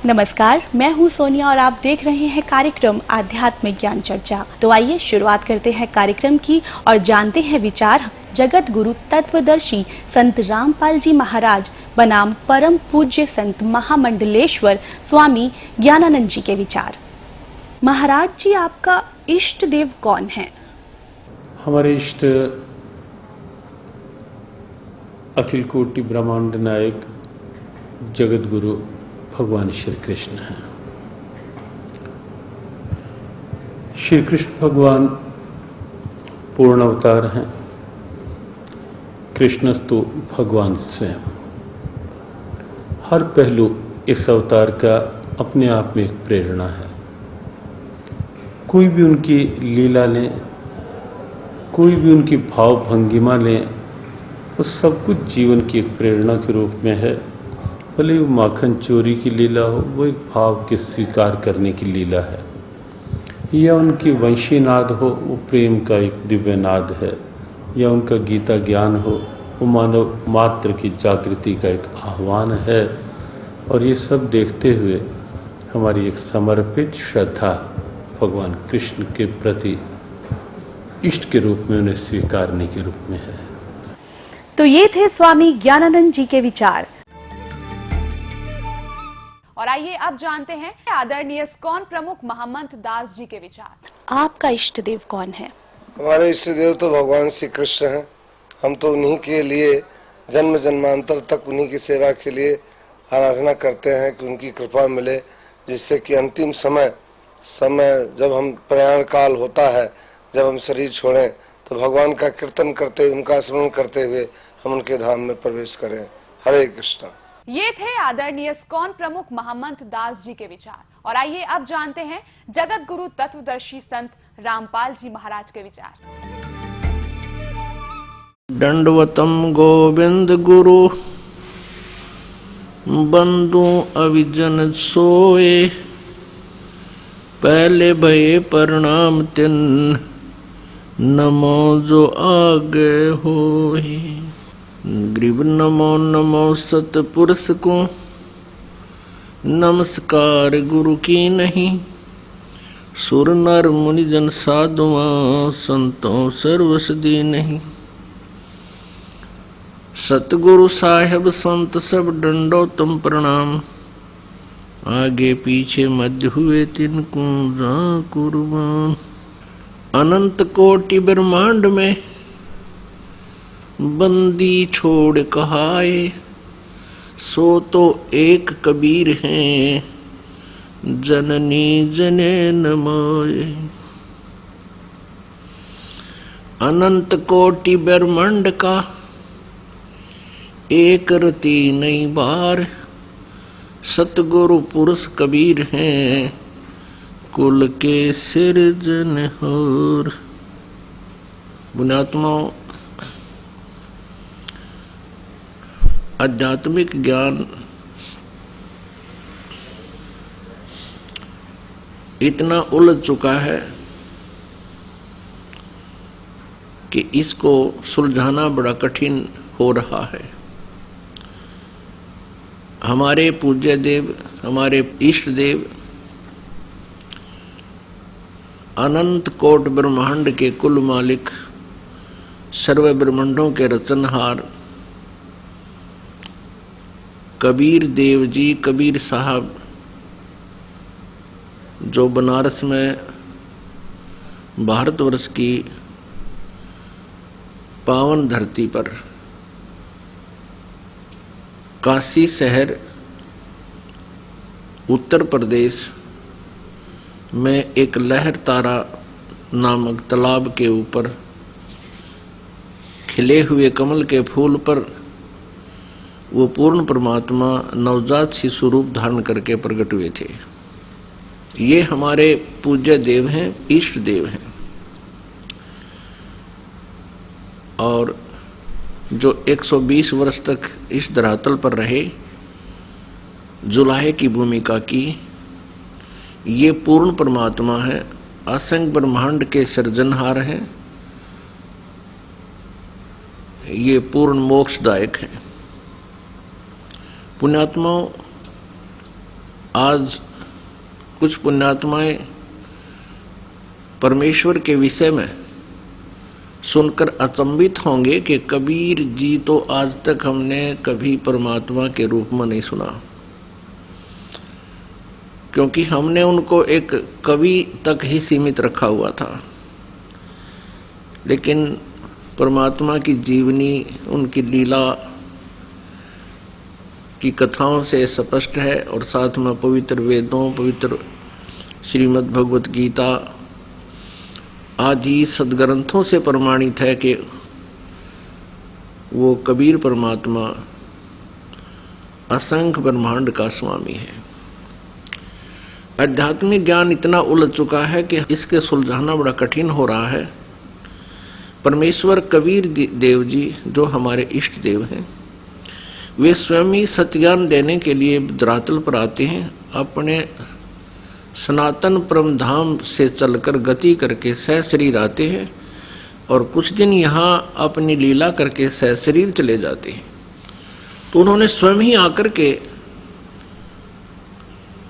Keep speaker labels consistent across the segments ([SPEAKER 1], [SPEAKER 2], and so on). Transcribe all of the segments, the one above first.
[SPEAKER 1] नमस्कार, मैं हूं सोनिया और आप देख रहे हैं कार्यक्रम आध्यात्मिक ज्ञान चर्चा। तो आइए शुरुआत करते हैं कार्यक्रम की और जानते हैं विचार जगत गुरु तत्वदर्शी संत रामपाल जी महाराज बनाम परम पूज्य संत महामंडलेश्वर स्वामी ज्ञानानंद जी के विचार। महाराज जी, आपका इष्ट देव कौन है?
[SPEAKER 2] हमारे इष्ट अखिल कोटि ब्रह्मांड नायक जगत गुरु भगवान श्री कृष्ण हैं। श्री कृष्ण भगवान पूर्ण अवतार हैं। कृष्णस्तु भगवान स्वयं। हर पहलू इस अवतार का अपने आप में एक प्रेरणा है। कोई भी उनकी लीला लें, कोई भी उनकी भाव भंगिमा लें, वो सब कुछ जीवन की एक प्रेरणा के रूप में है। भले वो माखन चोरी की लीला हो, वो एक भाव के स्वीकार करने की लीला है, या उनकी वंशी नाद हो, वो प्रेम का एक दिव्य नाद है, या उनका गीता ज्ञान हो, वो मानव मात्र की जागृति का एक आह्वान है। और ये सब देखते हुए हमारी एक समर्पित श्रद्धा भगवान कृष्ण के प्रति इष्ट के रूप में उन्हें स्वीकारने के रूप में है।
[SPEAKER 1] तो ये थे स्वामी ज्ञानानंद जी के विचार।
[SPEAKER 3] और आइए अब जानते हैं आदरणीय इस्कॉन प्रमुख महम्मद दास जी के विचार।
[SPEAKER 1] आपका इष्ट देव कौन है?
[SPEAKER 4] हमारे इष्ट देव तो भगवान श्री कृष्ण हैं। हम तो उन्हीं के लिए जन्म जन्मांतर तक उन्हीं की सेवा के लिए आराधना करते हैं कि उनकी कृपा मिले, जिससे कि अंतिम समय जब हम प्रयाण काल होता है, जब हम शरीर छोड़ें, तो भगवान का कीर्तन करते, उनका स्मरण करते हुए हम उनके धाम में प्रवेश करें। हरे कृष्णा।
[SPEAKER 3] ये थे आदरणीय इस्कॉन प्रमुख महम्मद दास जी के विचार। और आइए अब जानते हैं जगत गुरु तत्वदर्शी संत रामपाल जी महाराज के विचार।
[SPEAKER 5] दंडवतम गोविंद गुरु बंधु अविजन सोए, पहले भये प्रणाम तिन नमो जो आगे होए। ग्रीव नमो नमो सतपुरुष को, नमस्कार गुरु की नहीं। सुर नर मुनि जन साधुआं, संतों सर्वसदी नहीं। सतगुरु साहेब संत सब डंडो तुम प्रणाम, आगे पीछे मध्य हुए तिनको जा कुर्बान। अनंत कोटि ब्रह्मांड में बंदी छोड़ कहाए, सो तो एक कबीर हैं जननी जने नमाए। अनंत कोटि ब्रह्मांड का एक रति नहीं बार, सतगुरु पुरुष कबीर हैं कुल के सिरजनहार। पुण्यात्मा, आध्यात्मिक ज्ञान इतना उलझ चुका है कि इसको सुलझाना बड़ा कठिन हो रहा है। हमारे पूज्य देव, हमारे इष्ट देव अनंत कोट ब्रह्मांड के कुल मालिक, सर्व ब्रह्मांडों के रचनहार कबीर देव जी, कबीर साहब, जो बनारस में भारतवर्ष की पावन धरती पर काशी शहर उत्तर प्रदेश में एक लहर तारा नामक तालाब के ऊपर खिले हुए कमल के फूल पर वो पूर्ण परमात्मा नवजात शिशु रूप धारण करके प्रकट हुए थे। ये हमारे पूज्य देव हैं, इष्ट देव हैं। और जो 120 वर्ष तक इस धरातल पर रहे, जुलाहे की भूमिका की, ये पूर्ण परमात्मा है, असंख्य ब्रह्मांड के सृजनहार हैं। ये पूर्ण मोक्षदायक है। पुण्यात्माओं, आज कुछ पुण्यात्माएं परमेश्वर के विषय में सुनकर अचंभित होंगे कि कबीर जी तो आज तक हमने कभी परमात्मा के रूप में नहीं सुना, क्योंकि हमने उनको एक कवि तक ही सीमित रखा हुआ था। लेकिन परमात्मा की जीवनी, उनकी लीला की कथाओं से स्पष्ट है और साथ में पवित्र वेदों, पवित्र श्रीमद् भगवत गीता आदि सदग्रंथों से प्रमाणित है कि वो कबीर परमात्मा असंख्य ब्रह्मांड का स्वामी है। आध्यात्मिक ज्ञान इतना उलझ चुका है कि इसके सुलझाना बड़ा कठिन हो रहा है। परमेश्वर कबीर देव जी जो हमारे इष्ट देव हैं, वे स्वयं ही सत्यान देने के लिए धरातल पर आते हैं। अपने सनातन परम धाम से चलकर गति करके सहशरीर आते हैं और कुछ दिन यहाँ अपनी लीला करके सहशरीर चले जाते हैं। तो उन्होंने स्वयं ही आकर के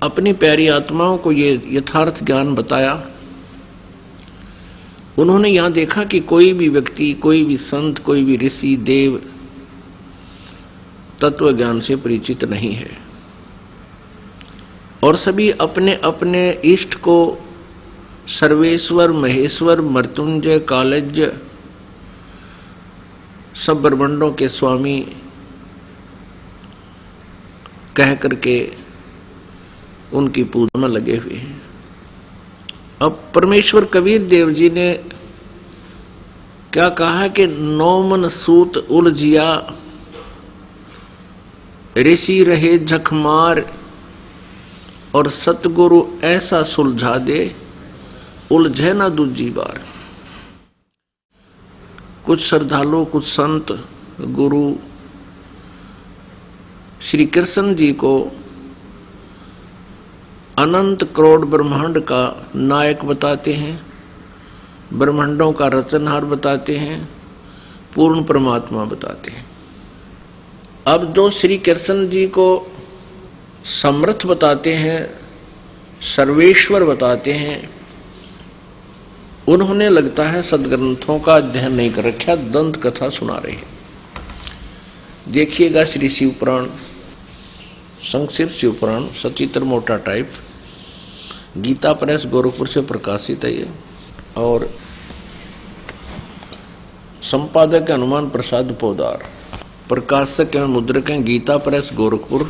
[SPEAKER 5] अपनी प्यारी आत्माओं को ये यथार्थ ज्ञान बताया। उन्होंने यहाँ देखा कि कोई भी व्यक्ति, कोई भी संत, कोई भी ऋषि देव तत्व ज्ञान से परिचित नहीं है और सभी अपने अपने इष्ट को सर्वेश्वर, महेश्वर, मृत्युंजय, कालज्ञ, सब ब्रह्मांडों के स्वामी कह करके उनकी पूजा में लगे हुए हैं। अब परमेश्वर कबीर देव जी ने क्या कहा कि नौ मन सूत उलझिया, ऋषि रहे झकमार, और सतगुरु ऐसा सुलझा दे, उलझे ना दूजी बार। कुछ श्रद्धालु, कुछ संत, गुरु श्री कृष्ण जी को अनंत करोड़ ब्रह्मांड का नायक बताते हैं, ब्रह्मांडों का रचनहार बताते हैं, पूर्ण परमात्मा बताते हैं। अब जो श्री कृष्ण जी को समर्थ बताते हैं, सर्वेश्वर बताते हैं, उन्होंने लगता है सदग्रंथों का अध्ययन नहीं कर रखा, दंत कथा सुना रहे हैं। देखिएगा श्री शिवपुराण, संक्षिप्त शिवपुराण, सचित्र मोटा टाइप, गीता प्रेस गोरखपुर से प्रकाशित है ये, और संपादक हनुमान प्रसाद पोदार, प्रकाशक एवं मुद्रक हैं गीता प्रेस गोरखपुर,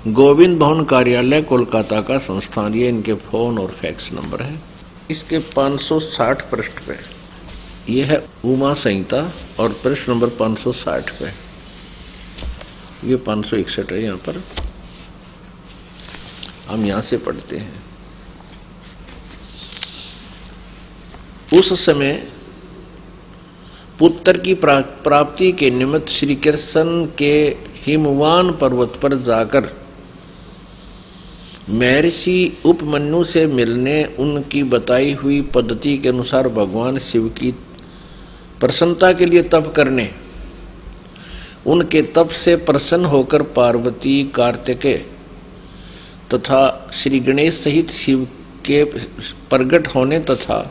[SPEAKER 5] गोविंद भवन कार्यालय कोलकाता का संस्थान। ये इनके फोन और फैक्स नंबर है। इसके 560 पृष्ठ पे ये है उमा संहिता और पृष्ठ नंबर 560 पे, ये 561 है। यहाँ पर हम यहाँ से पढ़ते हैं। उस समय पुत्र की प्राप्ति के निमित्त श्री कृष्ण के हिमवान पर्वत पर जाकर महर्षि उपमन्यु से मिलने, उनकी बताई हुई पद्धति के अनुसार भगवान शिव की प्रसन्नता के लिए तप करने, उनके तप से प्रसन्न होकर पार्वती, कार्तिकेय तथा श्री गणेश सहित शिव के प्रकट होने तथा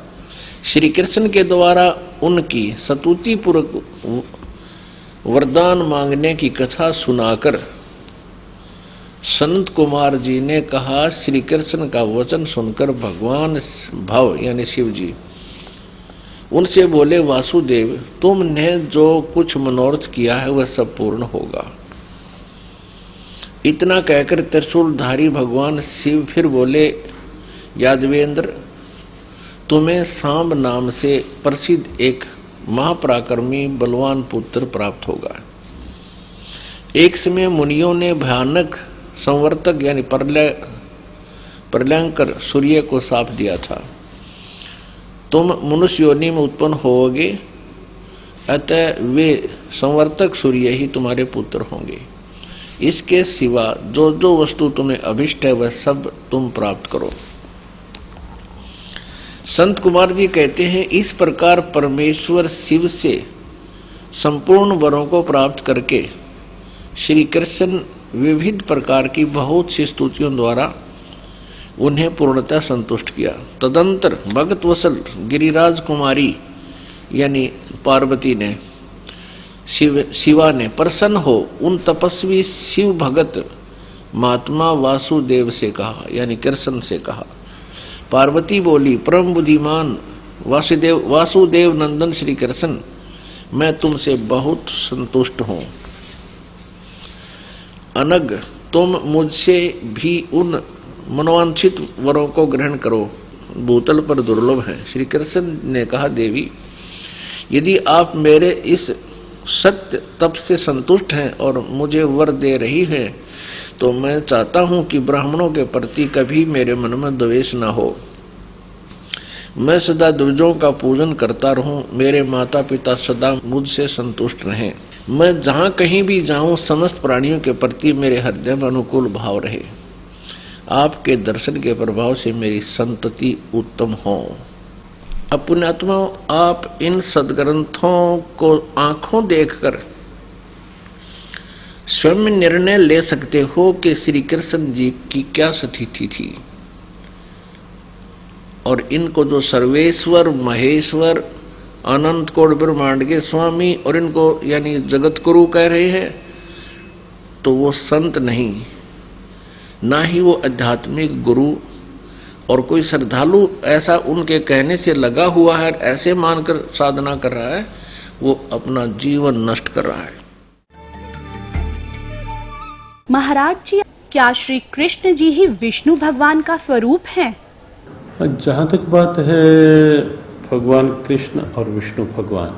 [SPEAKER 5] श्री कृष्ण के द्वारा उनकी स्तुति पूर्वक वरदान मांगने की कथा सुनाकर संत कुमार जी ने कहा, श्री कृष्ण का वचन सुनकर भगवान भव यानी शिव जी उनसे बोले, वासुदेव तुमने जो कुछ मनोरथ किया है वह सब पूर्ण होगा। इतना कहकर त्रिशूलधारी भगवान शिव फिर बोले, यादवेंद्र तुम्हें सांब नाम से प्रसिद्ध एक महापराक्रमी बलवान पुत्र प्राप्त होगा। एक समय मुनियों ने भयानक संवर्तक यानी प्रलयंकर सूर्य को शाप दिया था, तुम मनुष्य योनि में उत्पन्न होोगे, अतः वे संवर्तक सूर्य ही तुम्हारे पुत्र होंगे। इसके सिवा जो जो वस्तु तुम्हें अभिष्ट है वह सब तुम प्राप्त करो। संत कुमार जी कहते हैं, इस प्रकार परमेश्वर शिव से संपूर्ण वरों को प्राप्त करके श्री कृष्ण विविध प्रकार की बहुत सी स्तुतियों द्वारा उन्हें पूर्णतः संतुष्ट किया। तदंतर भगत वसल गिरिराज कुमारी यानी पार्वती ने शिवा ने प्रसन्न हो उन तपस्वी शिव भगत महात्मा वासुदेव से कहा, यानी कृष्ण से कहा। पार्वती बोली, परम बुद्धिमान वासुदेव नंदन श्री कृष्ण, मैं तुमसे बहुत संतुष्ट हूँ। अनग तुम मुझसे भी उन मनोवांछित वरों को ग्रहण करो, भूतल पर दुर्लभ है। श्री कृष्ण ने कहा, देवी यदि आप मेरे इस सत्य तप से संतुष्ट हैं और मुझे वर दे रही हैं, तो मैं चाहता हूं कि ब्राह्मणों के प्रति कभी मेरे मन में द्वेष न हो। मैं सदा द्विजों का पूजन करता रहूं, मेरे माता पिता सदा मुझसे संतुष्ट रहें। मैं जहां कहीं भी जाऊं, समस्त प्राणियों के प्रति मेरे हृदय में अनुकूल भाव रहे। आपके दर्शन के प्रभाव से मेरी संतति उत्तम हो। अब पुण्यात्माओं, आप इन सदग्रंथों को आंखों देखकर स्वयं निर्णय ले सकते हो कि श्री कृष्ण जी की क्या स्थिति थी, और इनको जो सर्वेश्वर महेश्वर अनंत कोटि ब्रह्मांड के स्वामी और इनको यानी जगत गुरु कह रहे हैं, तो वो संत नहीं, ना ही वो आध्यात्मिक गुरु, और कोई श्रद्धालु ऐसा उनके कहने से लगा हुआ है, ऐसे मानकर साधना कर रहा है, वो अपना जीवन नष्ट कर रहा है।
[SPEAKER 1] महाराज जी, क्या श्री कृष्ण जी ही विष्णु भगवान का स्वरूप हैं?
[SPEAKER 2] जहाँ तक बात है भगवान कृष्ण और विष्णु भगवान,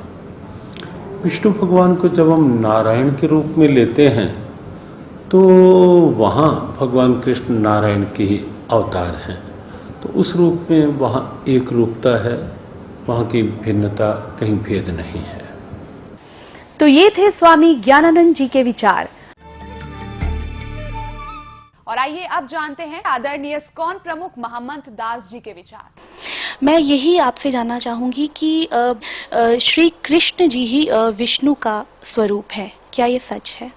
[SPEAKER 2] विष्णु भगवान को जब हम नारायण के रूप में लेते हैं तो वहाँ भगवान कृष्ण नारायण के ही अवतार हैं, तो उस रूप में वहाँ एक रूपता है, वहाँ की भिन्नता कहीं भेद नहीं है।
[SPEAKER 1] तो ये थे स्वामी ज्ञानानंद जी के विचार।
[SPEAKER 3] और आइए अब जानते हैं आदरणीय इस्कॉन प्रमुख महंत दास जी के विचार।
[SPEAKER 1] मैं यही आपसे जानना चाहूंगी कि श्री कृष्ण जी ही विष्णु का स्वरूप है, क्या ये सच है?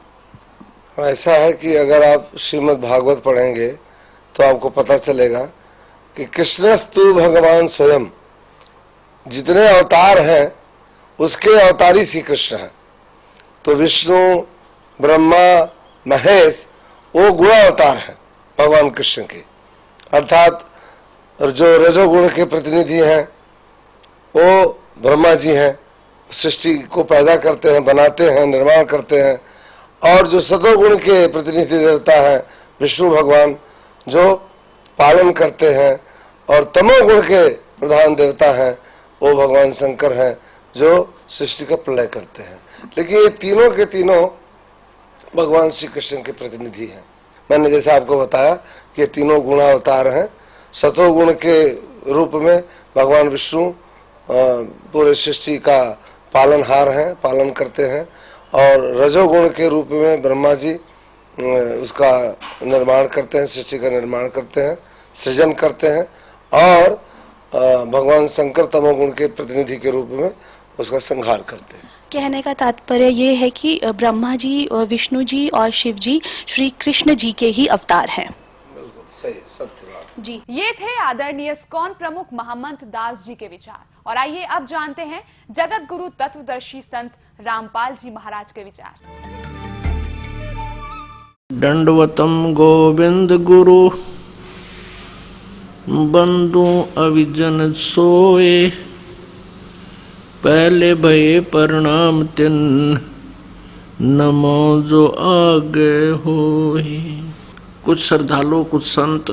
[SPEAKER 4] ऐसा है कि अगर आप श्रीमद् भागवत पढ़ेंगे तो आपको पता चलेगा कि कृष्णस्तु भगवान स्वयं, जितने अवतार हैं उसके अवतारी श्री कृष्ण हैं। तो विष्णु, ब्रह्मा, महेश वो गुण अवतार हैं भगवान कृष्ण के, अर्थात जो रजोगुण के प्रतिनिधि हैं वो ब्रह्मा जी हैं, सृष्टि को पैदा करते हैं, बनाते हैं, निर्माण करते हैं। और जो सतोगुण के प्रतिनिधि देवता हैं विष्णु भगवान, जो पालन करते हैं। और तमोगुण के प्रधान देवता हैं वो भगवान शंकर हैं, जो सृष्टि का प्रलय करते हैं। लेकिन ये तीनों के तीनों भगवान श्री कृष्ण के प्रतिनिधि हैं। मैंने जैसे आपको बताया कि ये तीनों गुणावतार हैं। सतोगुण के रूप में भगवान विष्णु पूरे सृष्टि का पालनहार हैं, पालन करते हैं। और रजोगुण के रूप में ब्रह्मा जी उसका निर्माण करते हैं, सृष्टि का निर्माण करते हैं, सृजन करते हैं। और भगवान शंकर तमोगुण के प्रतिनिधि के रूप में उसका संहार करते हैं।
[SPEAKER 1] कहने का तात्पर्य ये है कि ब्रह्मा जी, विष्णु जी और शिव जी श्री कृष्ण जी के ही अवतार हैं।
[SPEAKER 4] बिल्कुल सही, सत्य बात
[SPEAKER 1] जी।
[SPEAKER 3] ये थे आदरणीय इस्कॉन प्रमुख महंत दास जी के विचार। और आइए अब जानते हैं जगत गुरु तत्वदर्शी संत रामपाल जी महाराज के विचार।
[SPEAKER 5] दंडवतम गोविंद गुरु बंधु अविजन सोए, पहले भये प्रणाम तिन नमो जो आगे होए। कुछ श्रद्धालु, कुछ संत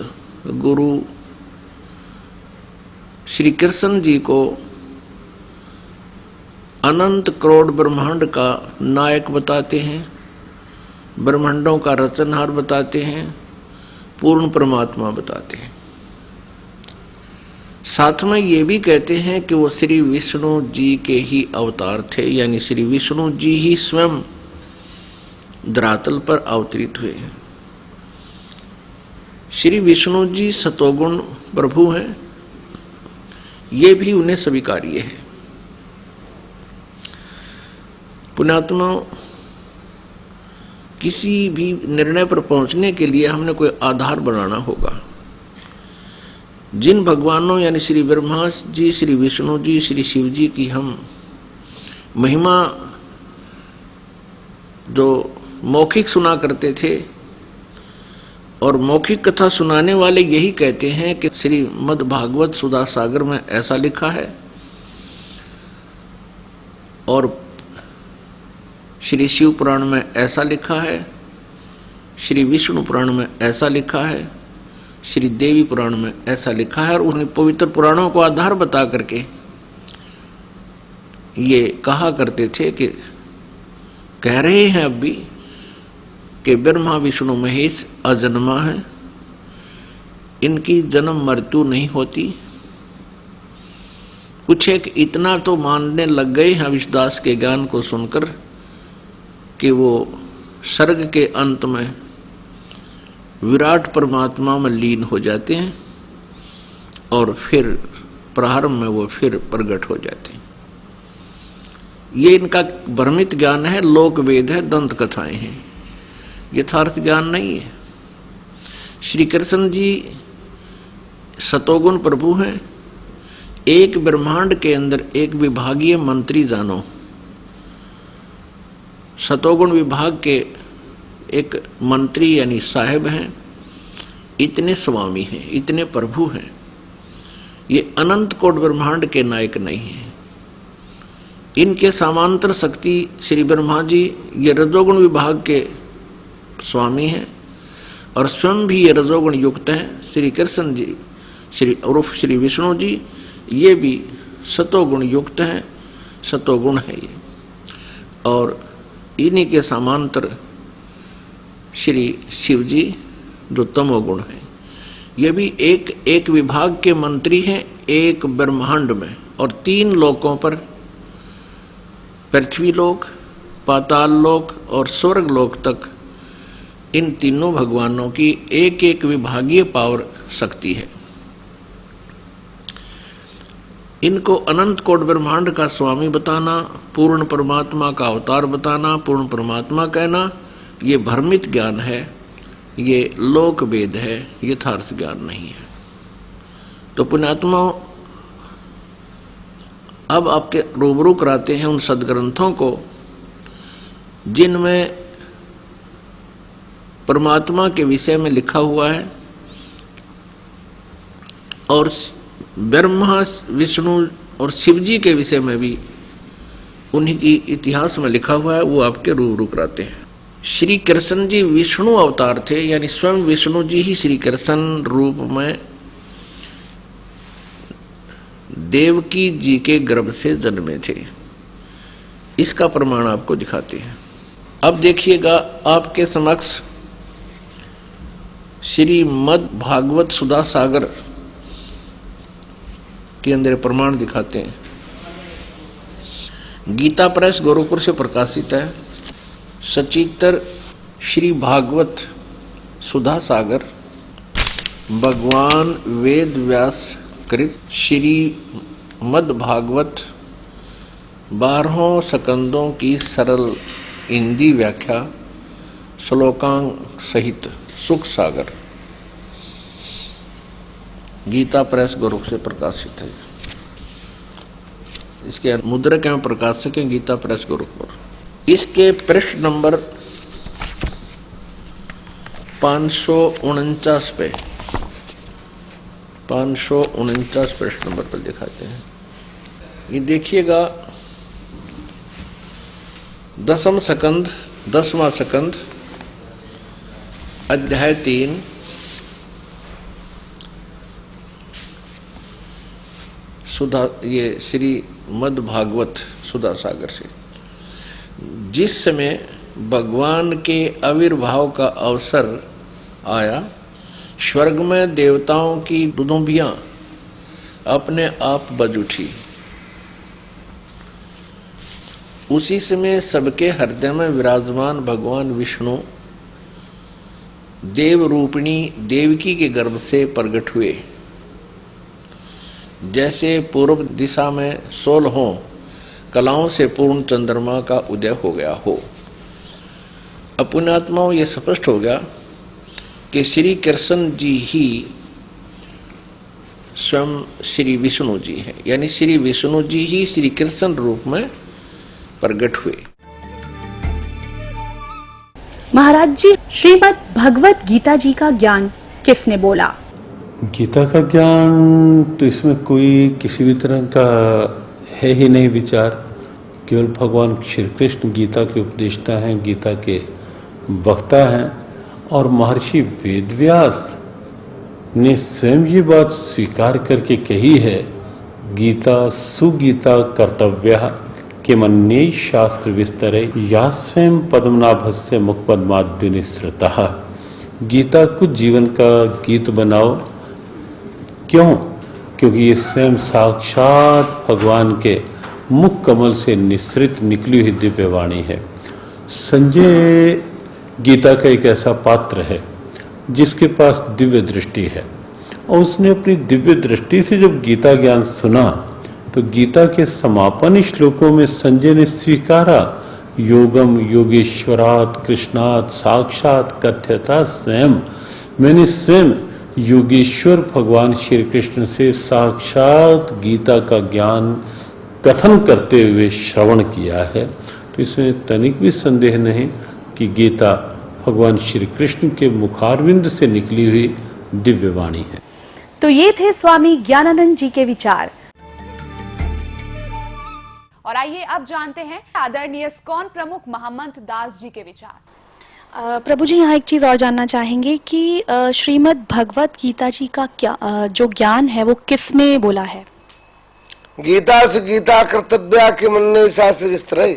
[SPEAKER 5] गुरु श्री कृष्ण जी को अनंत करोड़ ब्रह्मांड का नायक बताते हैं, ब्रह्मांडों का रचनहार बताते हैं, पूर्ण परमात्मा बताते हैं। साथ में ये भी कहते हैं कि वो श्री विष्णु जी के ही अवतार थे, यानी श्री विष्णु जी ही स्वयं धरातल पर अवतरित हुए हैं। श्री विष्णु जी सतोगुण प्रभु हैं, ये भी उन्हें स्वीकार्य है। पुण्यात्मा, किसी भी निर्णय पर पहुंचने के लिए हमने कोई आधार बनाना होगा। जिन भगवानों यानी श्री ब्रह्मा जी, श्री विष्णु जी, श्री शिव जी की हम महिमा जो मौखिक सुना करते थे, और मौखिक कथा सुनाने वाले यही कहते हैं कि श्रीमद् भागवत सुधा सागर में ऐसा लिखा है और श्री शिव पुराण में ऐसा लिखा है, श्री विष्णु पुराण में ऐसा लिखा है, श्री देवी पुराण में ऐसा लिखा है। और उन पवित्र पुराणों को आधार बता करके ये कहा करते थे कि कह रहे हैं अब भी कि ब्रह्मा विष्णु महेश अजन्मा है, इनकी जन्म मृत्यु नहीं होती। कुछ एक इतना तो मानने लग गए हैं विश्वास के ज्ञान को सुनकर कि वो सर्ग के अंत में विराट परमात्मा में लीन हो जाते हैं और फिर प्रारंभ में वो फिर प्रकट हो जाते हैं। ये इनका भ्रमित ज्ञान है, लोक वेद है, दंत कथाएं हैं, यथार्थ ज्ञान नहीं है। श्री कृष्ण जी सतोगुण प्रभु हैं। एक ब्रह्मांड के अंदर एक विभागीय मंत्री जानो, सतोगुण विभाग के एक मंत्री यानी साहेब हैं, इतने स्वामी हैं, इतने प्रभु हैं। ये अनंत कोट ब्रह्मांड के नायक नहीं हैं। इनके समांतर शक्ति श्री ब्रह्मा जी ये रजोगुण विभाग के स्वामी हैं और स्वयं भी ये रजोगुण युक्त हैं। श्री कृष्ण जी श्री विष्णु जी ये भी सतोगुण युक्त हैं, सतोगुण है ये। और इन्हीं के समांतर श्री शिव जी जो तमोगुण है, ये भी एक विभाग के मंत्री हैं एक ब्रह्मांड में। और 3 लोकों पर, पृथ्वी लोक, पाताल लोक और स्वर्ग लोक तक इन तीनों भगवानों की एक विभागीय पावर शक्ति है। इनको अनंत कोट ब्रह्मांड का स्वामी बताना, पूर्ण परमात्मा का अवतार बताना, पूर्ण परमात्मा कहना, ये भ्रमित ज्ञान है, ये लोक वेद है, यथार्थ ज्ञान नहीं है। तो पुण्यात्मा अब आपके रूबरू कराते हैं उन सदग्रंथों को जिनमें परमात्मा के विषय में लिखा हुआ है और ब्रह्मा विष्णु और शिव जी के विषय में भी उन्हीं की इतिहास में लिखा हुआ है, वो आपके रूबरू कराते हैं। श्री कृष्ण जी विष्णु अवतार थे, यानी स्वयं विष्णु जी ही श्री कृष्ण रूप में देवकी जी के गर्भ से जन्मे थे। इसका प्रमाण आपको दिखाते हैं। अब देखिएगा आपके समक्ष श्रीमद् भागवत सुधा सागर के अंदर प्रमाण दिखाते हैं। गीता प्रेस गोरखपुर से प्रकाशित है। सचित्र श्री भागवत सुधा सागर भगवान वेद व्यास कृत श्रीमद् भागवत 12 स्कंदों की सरल हिंदी व्याख्या श्लोकांक सहित सुख सागर, गीता प्रेस गोरखपुर से प्रकाशित है। इसके मुद्रक एवं प्रकाशक हैं गीता प्रेस गोरखपुर। इसके पृष्ठ नंबर 549 पे 549 पृष्ठ नंबर पर दिखाते हैं। ये देखिएगा 10वां स्कंद अध्याय 3 सुधा, ये श्रीमद् भागवत सुधा सागर से। जिस समय भगवान के आविर्भाव का अवसर आया, स्वर्ग में देवताओं की दुदुम्बियां अपने आप बज उठी। उसी समय सबके हृदय में विराजमान भगवान विष्णु देव रूपिणी देवकी के गर्भ से प्रकट हुए। जैसे पूर्व दिशा में 16 कलाओं से पूर्ण चंद्रमा का उदय हो गया हो। पुण्यात्माओं ये स्पष्ट हो गया कि श्री कृष्ण जी ही स्वयं श्री विष्णु जी है, यानी श्री विष्णु जी ही श्री कृष्ण रूप में प्रकट हुए।
[SPEAKER 1] महाराज जी, श्रीमद् भगवत गीता जी का ज्ञान किसने बोला?
[SPEAKER 2] गीता का ज्ञान तो इसमें कोई किसी भी तरह का है ही नहीं विचार। केवल भगवान श्री कृष्ण गीता के उपदेष्टा हैं, गीता के वक्ता हैं, और महर्षि वेदव्यास ने स्वयं ये बात स्वीकार करके कही है, गीता सुगीता कर्तव्या के मन्ये शास्त्र विस्तरे या स्वयं पद्मनाभस्य मुखपद्माद्य निसृतः। गीता को जीवन का गीत बनाओ। क्यों? क्योंकि ये स्वयं साक्षात भगवान के मुख कमल से निसृत निकली हुई दिव्य वाणी है। संजय गीता का एक ऐसा पात्र है जिसके पास दिव्य दृष्टि है, और उसने अपनी दिव्य दृष्टि से जब गीता ज्ञान सुना तो गीता के समापन श्लोकों में संजय ने स्वीकारा, योगम योगेश्वरात् कृष्णात् साक्षात कथ्यता स्वयं। मैंने स्वयं योगेश्वर भगवान श्री कृष्ण से साक्षात गीता का ज्ञान कथन करते हुए श्रवण किया है। तो इसमें तनिक भी संदेह नहीं कि गीता भगवान श्री कृष्ण के मुखारविंद से निकली हुई दिव्य वाणी है।
[SPEAKER 1] तो ये थे स्वामी ज्ञानानंद जी के विचार।
[SPEAKER 3] और आइए अब जानते हैं आदरणीय इस्कॉन प्रमुख महामंत्र दास जी के विचार।
[SPEAKER 1] प्रभु जी, यहाँ एक चीज और जानना चाहेंगे कि श्रीमद् भगवत गीता जी का क्या जो ज्ञान है वो किसने बोला है?
[SPEAKER 4] गीता से गीता कर्तव्या के मन्ये शास्त्र विस्तरे।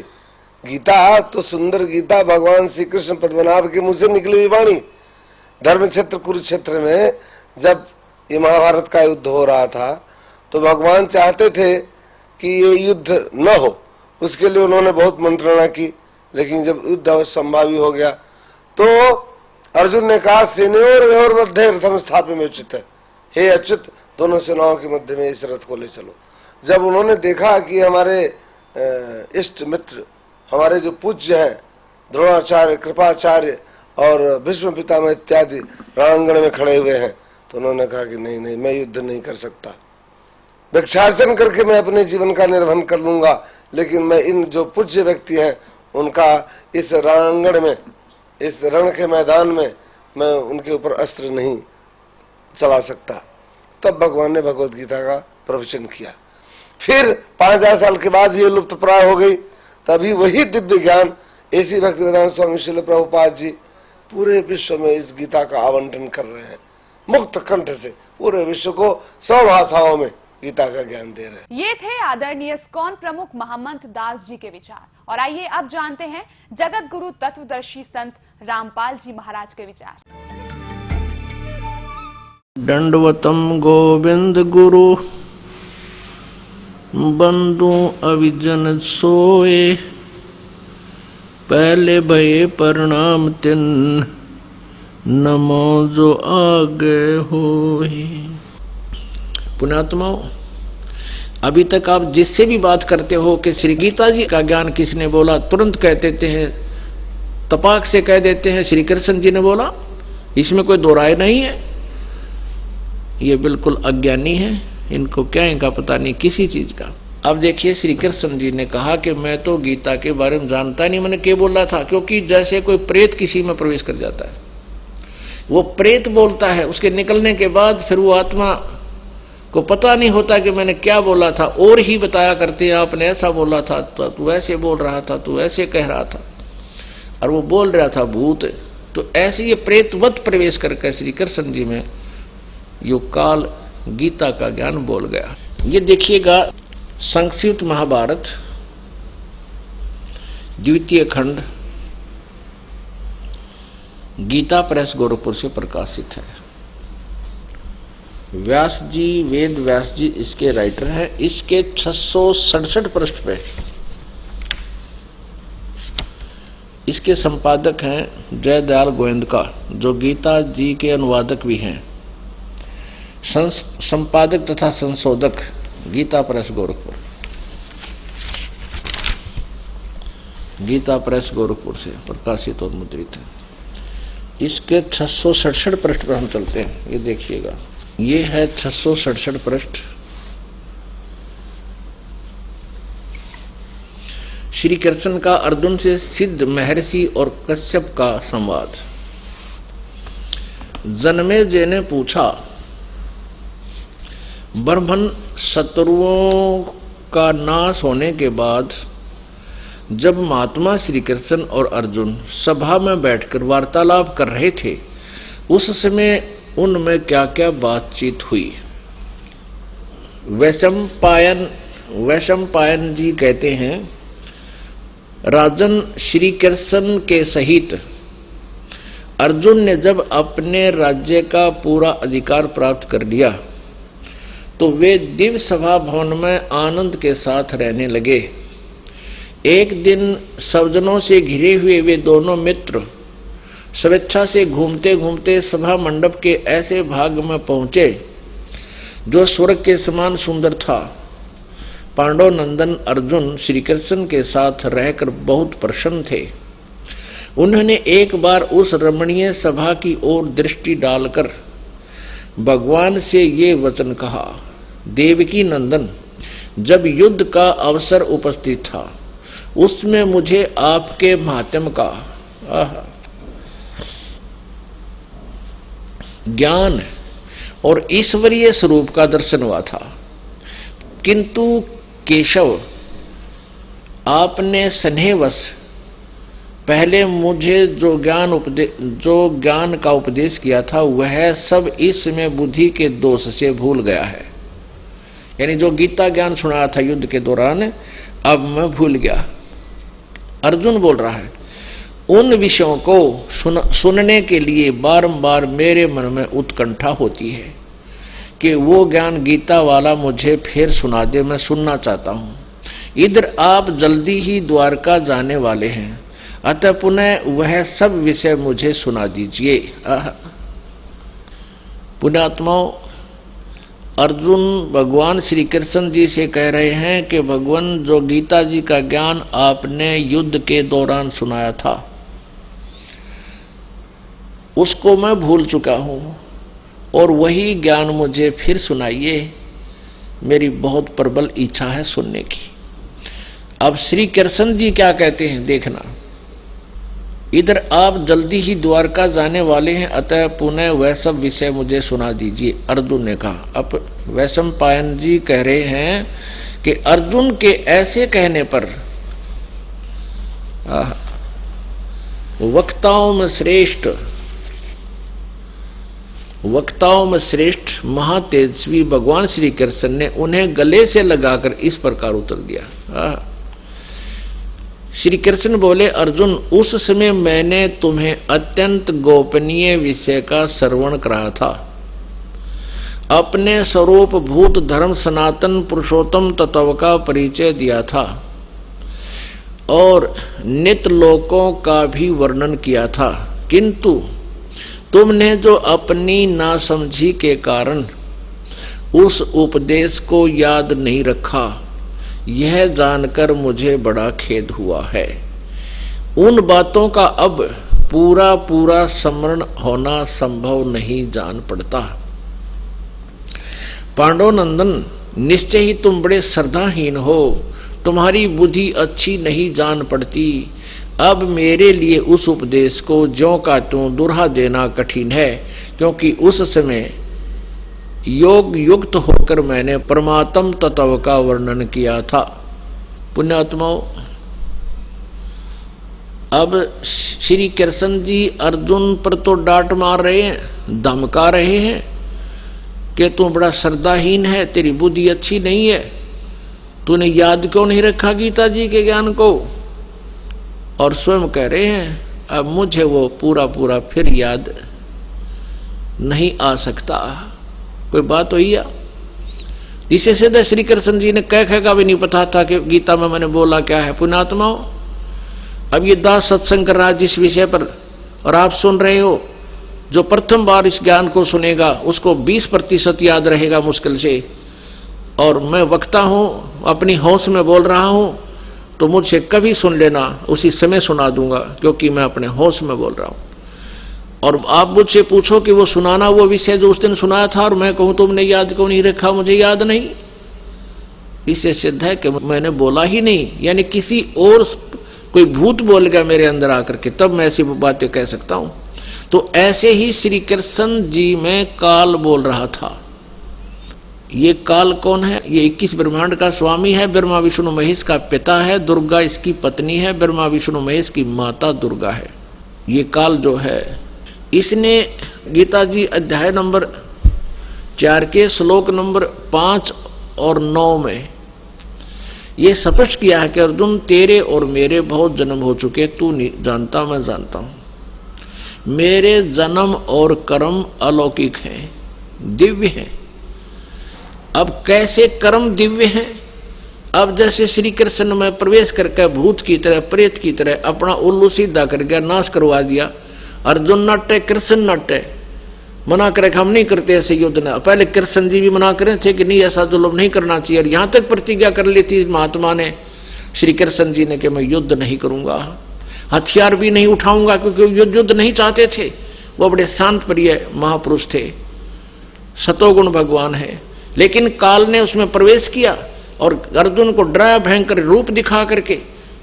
[SPEAKER 4] गीता तो सुंदर गीता भगवान श्री कृष्ण पद्मनाभ के मुंह से निकली हुई वाणी। धर्म क्षेत्र कुरुक्षेत्र में जब ये महाभारत का युद्ध हो रहा था तो भगवान चाहते थे कि ये युद्ध न हो, उसके लिए उन्होंने बहुत मंत्रणा की, लेकिन जब युद्ध असंभावी हो गया तो अर्जुन ने कहा, सेनयोर मध्य रथम स्थापय उचित है, हे अच्युत दोनों सेनाओं के मध्य में इस रथ को ले चलो। जब उन्होंने देखा कि हमारे इष्ट मित्र, हमारे जो पूज्य हैं द्रोणाचार्य, कृपाचार्य और भीष्म पितामह इत्यादि रणांगण में खड़े हुए हैं, तो उन्होंने कहा कि नहीं नहीं, मैं युद्ध नहीं कर सकता, भिक्षार्चन करके मैं अपने जीवन का निर्वहन कर लूंगा, लेकिन मैं इन जो पूज्य व्यक्ति हैं उनका इस रणांगण में, इस रण के मैदान में मैं उनके ऊपर अस्त्र नहीं चला सकता। तब भगवान ने भगवत गीता का प्रवचन किया। फिर 5000 साल के बाद ये लुप्त प्राय हो गई। तभी वही दिव्य ज्ञान ऐसी भक्तिवेदांत स्वामी श्रील प्रभुपाद जी पूरे विश्व में इस गीता का आवंटन कर रहे हैं, मुक्त कंठ से पूरे विश्व को 100 भाषाओं में गीता का ज्ञान दे रहे हैं।
[SPEAKER 3] ये थे आदरणीय इस्कॉन प्रमुख महामंत्र दास जी के विचार। और आइए अब जानते हैं जगत गुरु तत्वदर्शी संत रामपाल जी महाराज के विचार।
[SPEAKER 5] दंडवतम गोविंद गुरु बंधु अविजन सोए, पहले भये प्रणाम तिन नमो जो आगे होए। पुण्यात्माओं, अभी तक आप जिससे भी बात करते हो कि श्री गीता जी का ज्ञान किसने बोला, तुरंत कह देते हैं, तपाक से कह देते हैं श्री कृष्ण जी ने बोला। इसमें कोई दो राय नहीं है। ये बिल्कुल अज्ञानी है, इनको क्या इनका पता नहीं किसी चीज का। अब देखिए, श्री कृष्ण जी ने कहा कि मैं तो गीता के बारे में जानता नहीं, मैंने क्या बोला था, क्योंकि जैसे कोई प्रेत किसी में प्रवेश कर जाता है, वो प्रेत बोलता है, उसके निकलने के बाद फिर वो आत्मा को पता नहीं होता कि मैंने क्या बोला था, और ही बताया करते हैं आपने ऐसा बोला था, तो तू ऐसे बोल रहा था, तू ऐसे कह रहा था, और वो बोल रहा था भूत। तो ऐसे ये प्रेतवत प्रवेश करके श्री कृष्ण जी में यो काल गीता का ज्ञान बोल गया। ये देखिएगा, संक्षिप्त महाभारत द्वितीय खंड गीता प्रेस गोरखपुर से प्रकाशित है। व्यास जी, वेद व्यास जी इसके राइटर हैं। इसके 667 पृष्ठ पे इसके संपादक हैं जयदयाल गोविंदका, जो गीता जी के अनुवादक भी हैं, संपादक तथा संशोधक गीता प्रेस गोरखपुर। गीता प्रेस गोरखपुर से प्रकाशित और मुद्रित है। इसके 667 पृष्ठ पर हम चलते हैं। ये देखिएगा, ये है 667 पृष्ठ। श्री कृष्ण का अर्जुन से सिद्ध महर्षि और कश्यप का संवाद। जन्मेजय ने पूछा, ब्रह्मन शत्रुओं का नाश होने के बाद जब महात्मा श्री कृष्ण और अर्जुन सभा में बैठकर वार्तालाप कर रहे थे, उस समय उनमें क्या क्या बातचीत हुई। वैशंपायन जी कहते हैं, राजन, श्री कृष्ण के सहित अर्जुन ने जब अपने राज्य का पूरा अधिकार प्राप्त कर लिया तो वे दिव्य सभा भवन में आनंद के साथ रहने लगे। एक दिन सज्जनों से घिरे हुए वे दोनों मित्र स्वेच्छा से घूमते घूमते सभा मंडप के ऐसे भाग में पहुंचे जो स्वर्ग के समान सुंदर था। पांडव नंदन अर्जुन श्री कृष्ण के साथ रहकर बहुत प्रसन्न थे। उन्होंने एक बार उस रमणीय सभा की ओर दृष्टि डालकर भगवान से ये वचन कहा, देवकी नंदन, जब युद्ध का अवसर उपस्थित था उसमें मुझे आपके माध्यम का ज्ञान और ईश्वरीय स्वरूप का दर्शन हुआ था, किंतु केशव, आपने स्नेहवश पहले मुझे जो ज्ञान का उपदेश किया था वह सब इसमें बुद्धि के दोष से भूल गया है। यानी जो गीता ज्ञान सुनाया था युद्ध के दौरान, अब मैं भूल गया। अर्जुन बोल रहा है, उन विषयों को सुनने के लिए बारंबार मेरे मन में उत्कंठा होती है कि वो ज्ञान गीता वाला मुझे फिर सुना दे, मैं सुनना चाहता हूँ। इधर आप जल्दी ही द्वारका जाने वाले हैं, अतः पुनः वह सब विषय मुझे सुना दीजिए। पुण्यात्माओं, अर्जुन भगवान श्री कृष्ण जी से कह रहे हैं कि भगवान, जो गीता जी का ज्ञान आपने युद्ध के दौरान सुनाया था उसको मैं भूल चुका हूँ और वही ज्ञान मुझे फिर सुनाइए, मेरी बहुत प्रबल इच्छा है सुनने की। अब श्री कृष्ण जी क्या कहते हैं देखना, इधर आप जल्दी ही द्वारका जाने वाले हैं, अतः पुनः वह सब विषय मुझे सुना दीजिए, अर्जुन ने कहा। अब वैशंपायन जी कह रहे हैं कि अर्जुन के ऐसे कहने पर वक्ताओं में श्रेष्ठ महातेजस्वी भगवान श्री कृष्ण ने उन्हें गले से लगाकर इस प्रकार उत्तर दिया। श्री कृष्ण बोले, अर्जुन, उस समय मैंने तुम्हें अत्यंत गोपनीय विषय का श्रवण कराया था। अपने स्वरूप भूत धर्म सनातन पुरुषोत्तम तत्व का परिचय दिया था और नित्य लोकों का भी वर्णन किया था, किंतु तुमने जो अपनी नासमझी के कारण उस उपदेश को याद नहीं रखा, यह जानकर मुझे बड़ा खेद हुआ है। उन बातों का अब पूरा स्मरण होना संभव नहीं जान पड़ता। पांडव नंदन, निश्चय ही तुम बड़े श्रद्धाहीन हो, तुम्हारी बुद्धि अच्छी नहीं जान पड़ती। अब मेरे लिए उस उपदेश को ज्यों का त्यों दुहरा देना कठिन है, क्योंकि उस समय योग युक्त होकर मैंने परमात्म तत्व का वर्णन किया था। पुण्यात्माओं, अब श्री कृष्ण जी अर्जुन पर तो डांट मार रहे हैं, धमका रहे हैं कि तू बड़ा श्रद्धाहीन है, तेरी बुद्धि अच्छी नहीं है, तूने याद क्यों नहीं रखा गीता जी के ज्ञान को। और स्वयं कह रहे हैं, अब मुझे वो पूरा फिर याद नहीं आ सकता। कोई बात हुई है? इसे सीधे श्री कृष्ण जी ने कह का भी नहीं पता था कि गीता में मैंने बोला क्या है। पुण्यात्माओं, अब ये दास सत्संग कर रहा है जिस विषय पर, और आप सुन रहे हो, जो प्रथम बार इस ज्ञान को सुनेगा उसको 20% याद रहेगा मुश्किल से। और मैं वक्ता हूँ, अपनी होश में बोल रहा हूँ, तो मुझसे कभी सुन लेना, उसी समय सुना दूंगा, क्योंकि मैं अपने होश में बोल रहा हूं। और आप मुझसे पूछो कि वो सुनाना वो विषय जो उस दिन सुनाया था, और मैं कहूं तुमने याद क्यों नहीं रखा, मुझे याद नहीं, इससे सिद्ध है कि मैंने बोला ही नहीं, यानी किसी और कोई भूत बोल गया मेरे अंदर आकर के, तब मैं ऐसी बातें कह सकता हूं। तो ऐसे ही श्री कृष्ण जी में काल बोल रहा था। ये काल कौन है? ये 21 ब्रह्मांड का स्वामी है, ब्रह्मा विष्णु महेश का पिता है, दुर्गा इसकी पत्नी है, ब्रह्मा विष्णु महेश की माता दुर्गा है। ये काल जो है, इसने गीता जी अध्याय नंबर 4 के श्लोक नंबर 5 और 9 में ये स्पष्ट किया है कि अर्जुन तेरे और मेरे बहुत जन्म हो चुके, तू नहीं जानता, मैं जानता हूं। मेरे जन्म और कर्म अलौकिक हैं, दिव्य हैं। अब कैसे कर्म दिव्य हैं? अब जैसे श्री कृष्ण में प्रवेश करके भूत की तरह, प्रेत की तरह अपना उल्लू सीधा कर गया, नाश करवा दिया। अर्जुन नाट्य, कृष्ण नाट्य, मना करे हम नहीं करते ऐसे युद्ध ना। पहले कृष्ण जी भी मना करे थे कि नहीं ऐसा जुल्म नहीं करना चाहिए, और यहां तक प्रतिज्ञा कर ली थी महात्मा ने, श्री कृष्ण जी ने, कि मैं युद्ध नहीं करूंगा, हथियार भी नहीं उठाऊंगा, क्योंकि युद्ध नहीं चाहते थे। वो बड़े शांत प्रिय महापुरुष थे, सतोगुण भगवान है। लेकिन काल ने उसमें प्रवेश किया और अर्जुन को डराया, भयंकर रूप दिखा करके।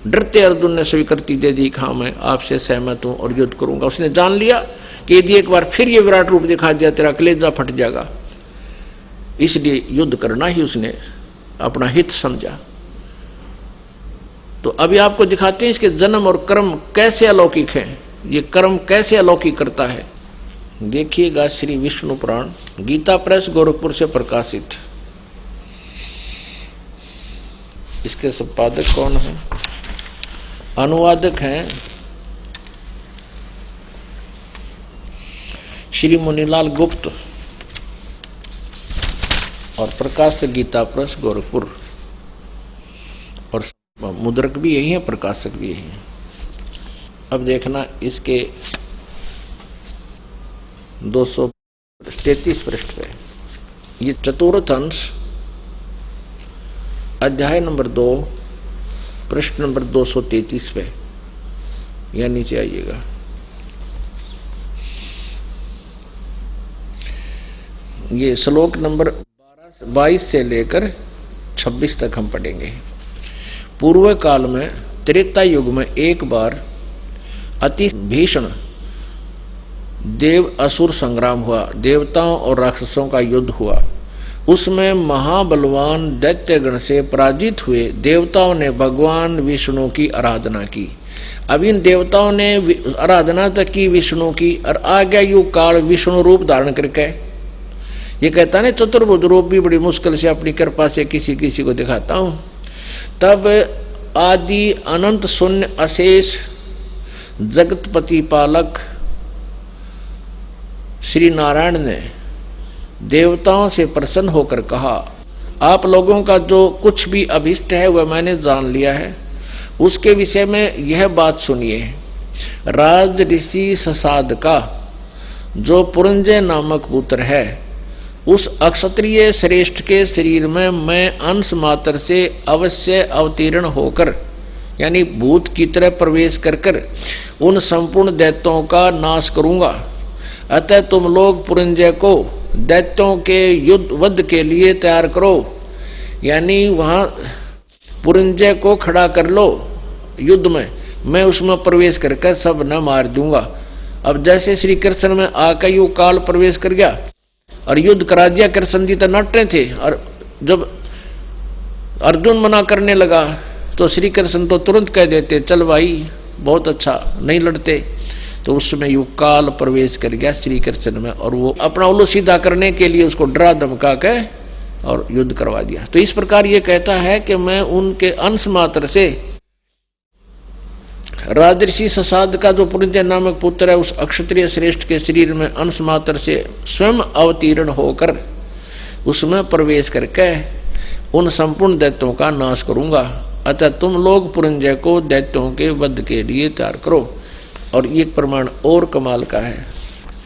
[SPEAKER 5] डरते अर्जुन ने स्वीकृति दे दी, हाँ मैं आपसे सहमत हूं और युद्ध करूंगा। उसने जान लिया कि यदि एक बार फिर ये विराट रूप दिखा दिया तेरा कलेजा फट जाएगा, इसलिए युद्ध करना ही उसने अपना हित समझा। तो अभी आपको दिखाते हैं इसके जन्म और कर्म कैसे अलौकिक हैं, ये कर्म कैसे अलौकिक करता है। देखिएगा श्री विष्णु पुराण, गीता प्रेस गोरखपुर से प्रकाशित। इसके संपादक कौन है? अनुवादक हैं श्री मुनीलाल गुप्त, और प्रकाशक गीता प्रेस गोरखपुर, और मुद्रक भी यही है, प्रकाशक भी यही है। अब देखना इसके 233 पृष्ठ पे, ये चतुर्थ अंश अध्याय नंबर 2 पृष्ठ नंबर 233 पे, या नीचे आइएगा। ये श्लोक नंबर 22 से लेकर 26 तक हम पढ़ेंगे। पूर्व काल में त्रेता युग में एक बार अति भीषण देव असुर संग्राम हुआ, देवताओं और राक्षसों का युद्ध हुआ। उसमें महाबलवान दैत्यगण से पराजित हुए देवताओं ने भगवान विष्णु की आराधना की। अब इन देवताओं ने आराधना तक की विष्णु की, और आ गया युग काल विष्णु रूप धारण करके। ये कहता है चतुर्भुज रूप भी बड़ी मुश्किल से अपनी कृपा से किसी किसी को दिखाता हूं। तब आदि अनंत शून्य अशेष जगतपति पालक श्री नारायण ने देवताओं से प्रसन्न होकर कहा, आप लोगों का जो कुछ भी अभिष्ट है वह मैंने जान लिया है। उसके विषय में यह बात सुनिए। राज ऋषि ससाद का जो पुरंजय नामक पुत्र है, उस अक्षत्रिय श्रेष्ठ के शरीर में मैं अंश मात्र से अवश्य अवतीर्ण होकर, यानी भूत की तरह प्रवेश कर उन संपूर्ण दैत्यों का नाश करूंगा। अतः तुम लोग पुरंजय को दैत्यों के युद्ध वध के लिए तैयार करो, यानी वहां पुरंजय को खड़ा कर लो युद्ध में, मैं उसमें प्रवेश करके सब न मार दूंगा। अब जैसे श्री कृष्ण में आकर यू काल प्रवेश कर गया और युद्ध करा दिया। कृष्ण जी तो नटे थे, और जब अर्जुन मना करने लगा तो श्री कृष्ण तो तुरंत कह देते, चल भाई बहुत अच्छा, नहीं लड़ते। तो उस समय युग काल प्रवेश कर गया श्री कृष्ण में, और वो अपना उल्लू सीधा करने के लिए उसको डरा धमका के और युद्ध करवा दिया। तो इस प्रकार ये कहता है कि मैं उनके अंश मात्र से, राजर्षि ससाद का जो पुरंजय नामक पुत्र है, उस अक्षत्रिय श्रेष्ठ के शरीर में अंश मात्र से स्वयं अवतीर्ण होकर उसमें प्रवेश करके उन संपूर्ण दैत्यों का नाश करूंगा। अतः तुम लोग पुरंजय को दैत्यों के वध के लिए तैयार करो। और एक प्रमाण और कमाल का है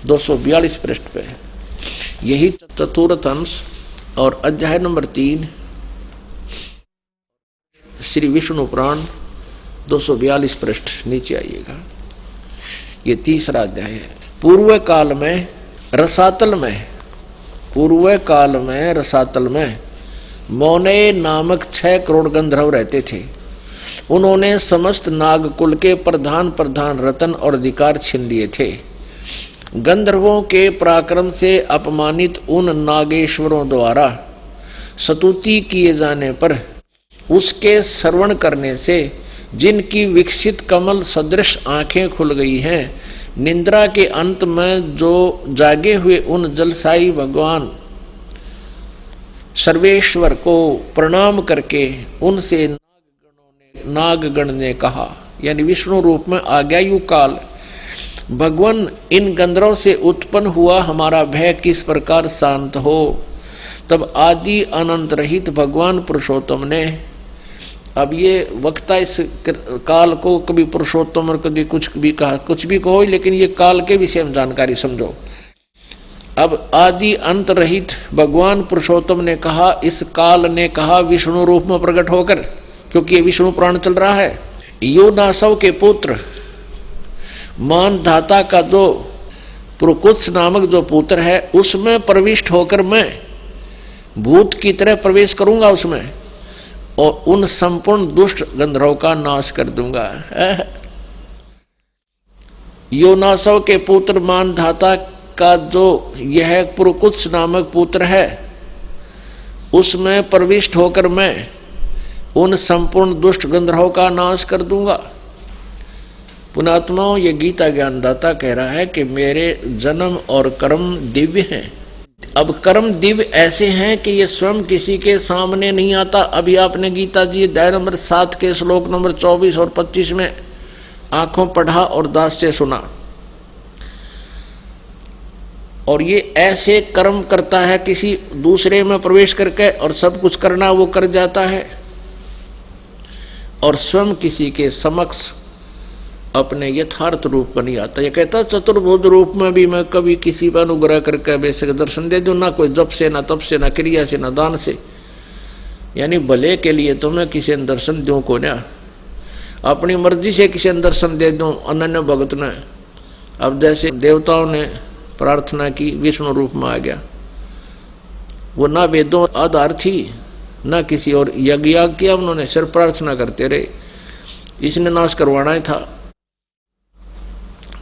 [SPEAKER 5] 242 पृष्ठ पे, यही चतुर्थ अंश और अध्याय नंबर 3 श्री विष्णु पुराण 242 पृष्ठ नीचे आइएगा। ये तीसरा अध्याय है। पूर्व काल में रसातल में मौने नामक 6 करोड़ गंधर्व रहते थे। उन्होंने समस्त नागकुल के प्रधान रतन और अधिकार छीन लिए थे। गंधर्वों के पराक्रम से अपमानित उन नागेश्वरों द्वारा स्तुति किए जाने पर उसके श्रवण करने से जिनकी विकसित कमल सदृश आंखें खुल गई हैं, निद्रा के अंत में जो जागे हुए उन जलसाई भगवान सर्वेश्वर को प्रणाम करके उनसे नागगण ने कहा, यानी विष्णु रूप में आज्ञायु काल, भगवान इन गंधर्वों से उत्पन्न हुआ हमारा भय किस प्रकार शांत हो। तब आदि अनंत रहित भगवान पुरुषोत्तम ने, अब ये वक्ता इस काल को कभी पुरुषोत्तम और कभी कुछ भी कहा, कुछ भी कहो, लेकिन ये काल के विषय में जानकारी समझो। अब आदि अंत रहित भगवान पुरुषोत्तम ने कहा, इस काल ने कहा विष्णु रूप में प्रकट होकर, क्योंकि ये विष्णु पुराण चल रहा है। योनासव के पुत्र मानधाता का जो पुरुकुत्स नामक जो पुत्र है, उसमें प्रविष्ट होकर मैं भूत की तरह प्रवेश करूंगा उसमें, और उन संपूर्ण दुष्ट गंधर्वों का नाश कर दूंगा। योनासव के पुत्र मानधाता का जो यह पुरुकुत्स नामक पुत्र है, उसमें प्रविष्ट होकर मैं उन संपूर्ण दुष्ट गंधर्वों का नाश कर दूंगा। पुणात्माओं, ये गीता ज्ञानदाता कह रहा है कि मेरे जन्म और कर्म दिव्य हैं। अब कर्म दिव्य ऐसे हैं कि ये स्वयं किसी के सामने नहीं आता। अभी आपने गीता जी अध्याय नंबर 7 के श्लोक नंबर 24 और 25 में आंखों पढ़ा और दास से सुना। और ये ऐसे कर्म करता है किसी दूसरे में प्रवेश करके, और सब कुछ करना वो कर जाता है, और स्वयं किसी के समक्ष अपने यथार्थ रूप में नहीं आता। ये कहता चतुर्भुज रूप में भी मैं कभी किसी पर अनुग्रह करके बेशक दर्शन दे दूं, ना कोई जप से, ना तप से, ना क्रिया से, ना दान से, यानी भले के लिए तो मैं किसी ने दर्शन दूं को ना, अपनी मर्जी से किसी ने दर्शन दे दूं अनन्य भगत ने। अब जैसे देवताओं ने प्रार्थना की, विष्णु रूप में आ गया, वो ना वेदों आधार थी ना किसी और यज्ञ किया उन्होंने, सिर्फ प्रार्थना करते रहे। इसने नाश करवाना ही था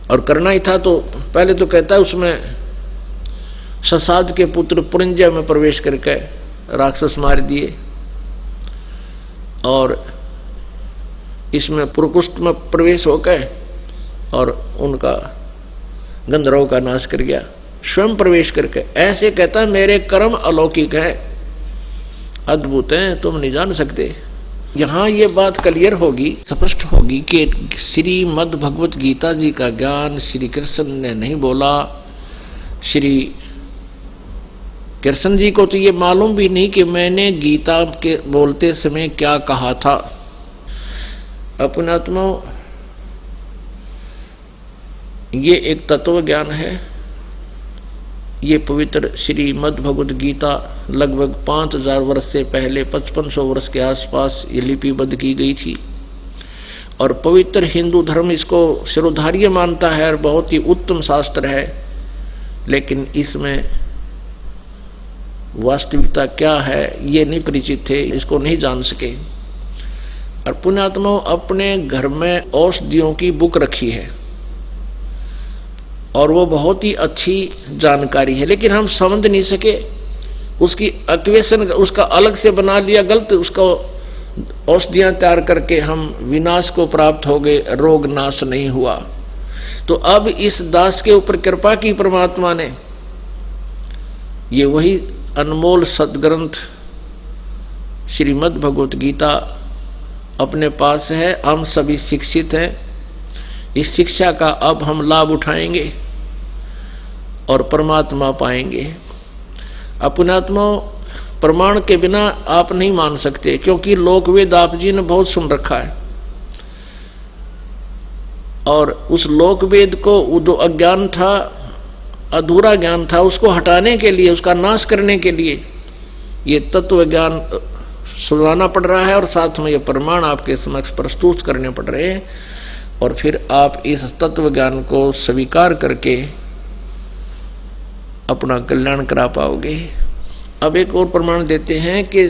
[SPEAKER 5] और करना ही था। तो पहले तो कहता है उसमें ससाद के पुत्र पुरंजय में प्रवेश करके राक्षस मार दिए, और इसमें पुरकुष्ट में प्रवेश होकर और उनका गंधर्वों का नाश कर गया स्वयं प्रवेश करके। ऐसे कहता है मेरे कर्म अलौकिक है, अद्भुत हैं, तुम नहीं जान सकते। यहाँ ये बात क्लियर होगी, स्पष्ट होगी कि श्रीमद् भगवत गीता जी का ज्ञान श्री कृष्ण ने नहीं बोला। श्री कृष्ण जी को तो ये मालूम भी नहीं कि मैंने गीता के बोलते समय क्या कहा था। अपनात्मा, ये एक तत्व ज्ञान है। ये पवित्र श्रीमद् भगवत गीता लगभग 5000 वर्ष से पहले 5500 वर्ष के आसपास ये लिपिबद्ध की गई थी, और पवित्र हिंदू धर्म इसको शिरोधार्य मानता है और बहुत ही उत्तम शास्त्र है। लेकिन इसमें वास्तविकता क्या है ये नहीं परिचित थे, इसको नहीं जान सके। और पुण्यात्मा अपने घर में औषधियों की बुक रखी है और वो बहुत ही अच्छी जानकारी है, लेकिन हम समझ नहीं सके। उसकी एक्वेशन उसका अलग से बना लिया गलत, उसको औषधियां तैयार करके हम विनाश को प्राप्त हो गए, रोग नाश नहीं हुआ। तो अब इस दास के ऊपर कृपा की परमात्मा ने, ये वही अनमोल सदग्रंथ श्रीमद् भगवत गीता अपने पास है। हम सभी शिक्षित हैं, इस शिक्षा का अब हम लाभ उठाएंगे और परमात्मा पाएंगे। अपनात्मा प्रमाण के बिना आप नहीं मान सकते, क्योंकि लोक वेद आप जी ने बहुत सुन रखा है, और उस लोक वेद को वो जो अज्ञान था, अधूरा ज्ञान था, उसको हटाने के लिए, उसका नाश करने के लिए ये तत्व ज्ञान सुनाना पड़ रहा है और साथ में ये प्रमाण आपके समक्ष प्रस्तुत करने पड़ रहे हैं, और फिर आप इस तत्व ज्ञान को स्वीकार करके अपना कल्याण करा पाओगे। अब एक और प्रमाण देते हैं कि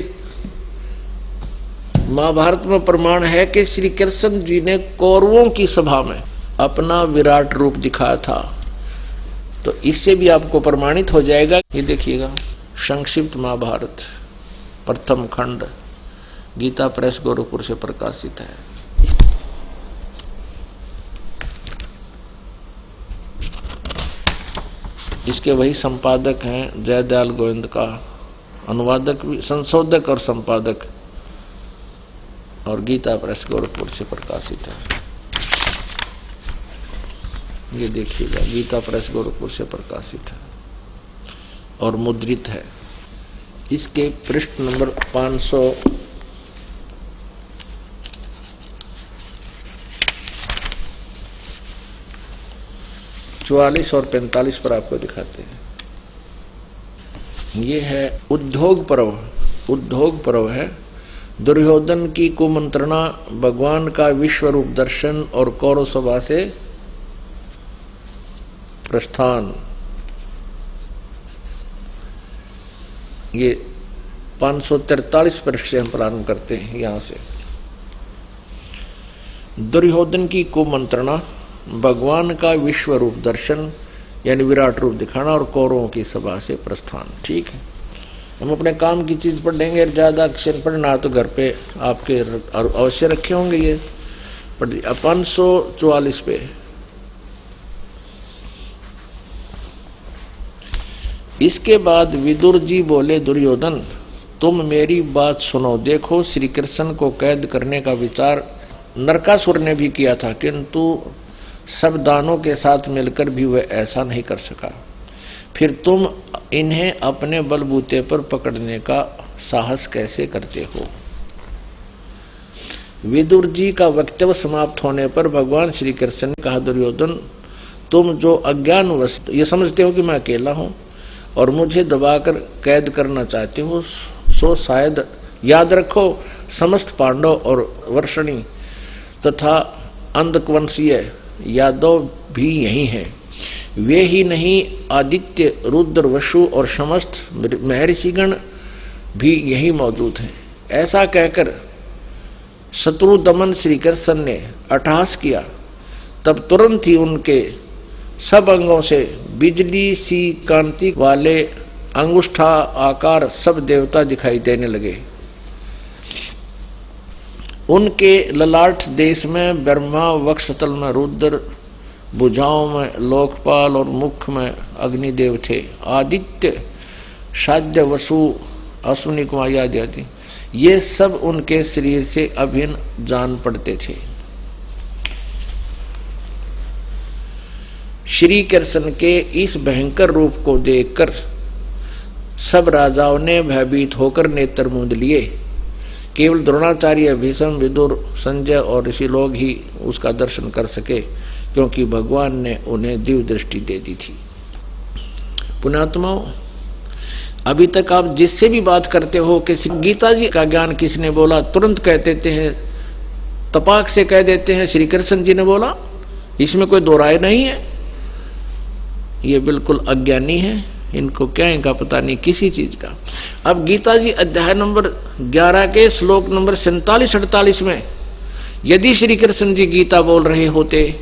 [SPEAKER 5] महाभारत में प्रमाण है कि श्री कृष्ण जी ने कौरवों की सभा में अपना विराट रूप दिखाया था, तो इससे भी आपको प्रमाणित हो जाएगा। ये देखिएगा, संक्षिप्त महाभारत प्रथम खंड गीता प्रेस गोरखपुर से प्रकाशित है। इसके वही संपादक हैं जयदयाल गोविंद का, अनुवादक भी, संशोधक और संपादक, और गीता प्रेस गोरखपुर से प्रकाशित है। ये देखिएगा, गीता प्रेस गोरखपुर से प्रकाशित है और मुद्रित है। इसके पृष्ठ नंबर 544 और 45 पर आपको दिखाते हैं। ये है उद्योग पर्व। उद्योग पर्व है दुर्योधन की कुमंत्रणा, भगवान का विश्व रूप दर्शन और कौरव सभा से प्रस्थान। ये 543 पृष्ठ से हम प्रारंभ करते हैं। यहां से दुर्योधन की कुमंत्रणा, भगवान का विश्व रूप दर्शन यानी विराट रूप दिखाना और कौरवों की सभा से प्रस्थान। ठीक है, हम अपने काम की चीज पढ़ेंगे, ज्यादा अक्षर पढ़ना तो घर पे आपके अवश्य रखे होंगे। ये 544 पे इसके बाद विदुर जी बोले, दुर्योधन तुम मेरी बात सुनो। देखो, श्री कृष्ण को कैद करने का विचार नरकासुर ने भी किया था, किंतु सब दानों के साथ मिलकर भी वह ऐसा नहीं कर सका। फिर तुम इन्हें अपने बलबूते पर पकड़ने का साहस कैसे करते हो? विदुर जी का वक्तव्य समाप्त होने पर भगवान श्री कृष्ण ने कहा, दुर्योधन तुम जो अज्ञानवश ये समझते हो कि मैं अकेला हूं और मुझे दबाकर कैद करना चाहते हो, सो शायद याद रखो समस्त पांडव और वर्षणी तथा अंधकवंशीय यादव भी यही हैं। वे ही नहीं, आदित्य, रुद्र, वसु और समस्त महर्षिगण भी यही मौजूद हैं। ऐसा कहकर शत्रु दमन श्री कृष्ण ने अट्टहास किया। तब तुरंत ही उनके सब अंगों से बिजली सी कांति वाले अंगुष्ठा आकार सब देवता दिखाई देने लगे। उनके ललाट देश में ब्रह्मा, वक्षतल में रुद्र, भुजाओं में लोकपाल और मुख में अग्निदेव थे। आदित्य, साध्य, वसु, अश्विनी कुमार आदि ये सब उनके शरीर से अभिन्न जान पड़ते थे। श्री कृष्ण के इस भयंकर रूप को देखकर सब राजाओं ने भयभीत होकर नेत्र मूंद लिए। केवल द्रोणाचार्य, भीष्म, विदुर, संजय और ऋषि लोग ही उसका दर्शन कर सके, क्योंकि भगवान ने उन्हें दिव्य दृष्टि दे दी थी। पुण्यात्माओं, अभी तक आप जिससे भी बात करते हो कि गीता जी का ज्ञान किसने बोला, तुरंत कह देते हैं, तपाक से कह देते हैं श्री कृष्ण जी ने बोला। इसमें कोई दो राय नहीं है। ये बिल्कुल अज्ञानी है, इनको क्या इनका पता नहीं किसी चीज का। अब गीता जी अध्याय नंबर 11 के श्लोक नंबर 47-48 में यदि श्री कृष्ण जी गीता बोल रहे होते,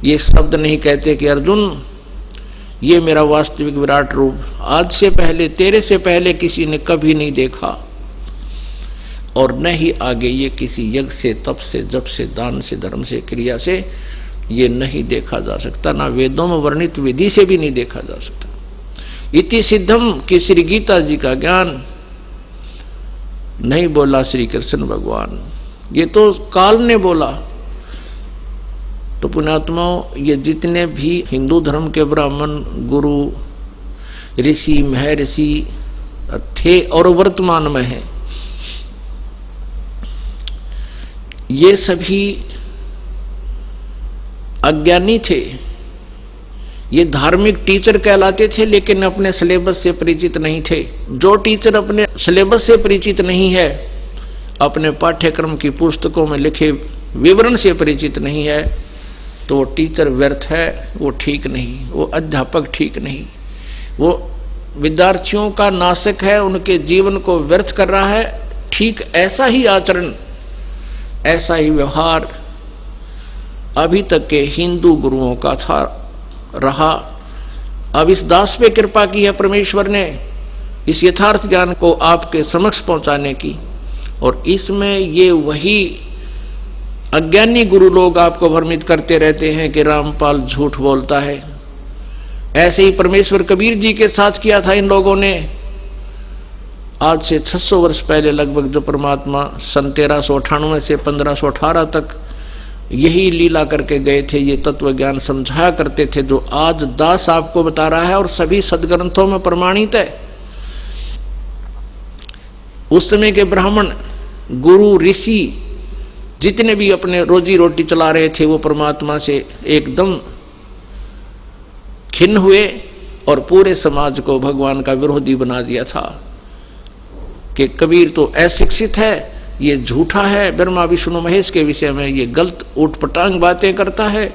[SPEAKER 5] ये शब्द नहीं कहते कि अर्जुन ये मेरा वास्तविक विराट रूप आज से पहले, तेरे से पहले किसी ने कभी नहीं देखा, और न ही आगे ये किसी यज्ञ से, तप से, जप से, दान से, धर्म से, क्रिया से ये नहीं देखा जा सकता, ना वेदों में वर्णित विधि से भी नहीं देखा जा सकता। इति सिद्धम कि श्री गीता जी का ज्ञान नहीं बोला श्री कृष्ण भगवान, ये तो काल ने बोला। तो पुण्यात्माओं, ये जितने भी हिंदू धर्म के ब्राह्मण, गुरु, ऋषि, महर्षि थे और वर्तमान में हैं, ये सभी अज्ञानी थे। ये धार्मिक टीचर कहलाते थे, लेकिन अपने सिलेबस से परिचित नहीं थे। जो टीचर अपने सिलेबस से परिचित नहीं है अपने पाठ्यक्रम की पुस्तकों में लिखे विवरण से परिचित नहीं है तो वो टीचर व्यर्थ है, वो ठीक नहीं, वो अध्यापक ठीक नहीं, वो विद्यार्थियों का नाशक है, उनके जीवन को व्यर्थ कर रहा है। ठीक ऐसा ही आचरण, ऐसा ही व्यवहार अभी तक के हिंदू गुरुओं का था रहा। अब इस दास पे कृपा की है परमेश्वर ने इस यथार्थ ज्ञान को आपके समक्ष पहुंचाने की, और इसमें ये वही अज्ञानी गुरु लोग आपको भ्रमित करते रहते हैं कि रामपाल झूठ बोलता है। ऐसे ही परमेश्वर कबीर जी के साथ किया था इन लोगों ने। आज से 600 वर्ष पहले लगभग जो परमात्मा सन 1398 से 1518 तक यही लीला करके गए थे, ये तत्व ज्ञान समझाया करते थे जो आज दास आपको बता रहा है और सभी सदग्रंथों में प्रमाणित है। उस समय के ब्राह्मण, गुरु, ऋषि जितने भी अपने रोजी रोटी चला रहे थे वो परमात्मा से एकदम खिन्न हुए और पूरे समाज को भगवान का विरोधी बना दिया था कि कबीर तो अशिक्षित है, ये झूठा है, ब्रह्मा विष्णु महेश के विषय में ये गलत उठपटांग बातें करता है,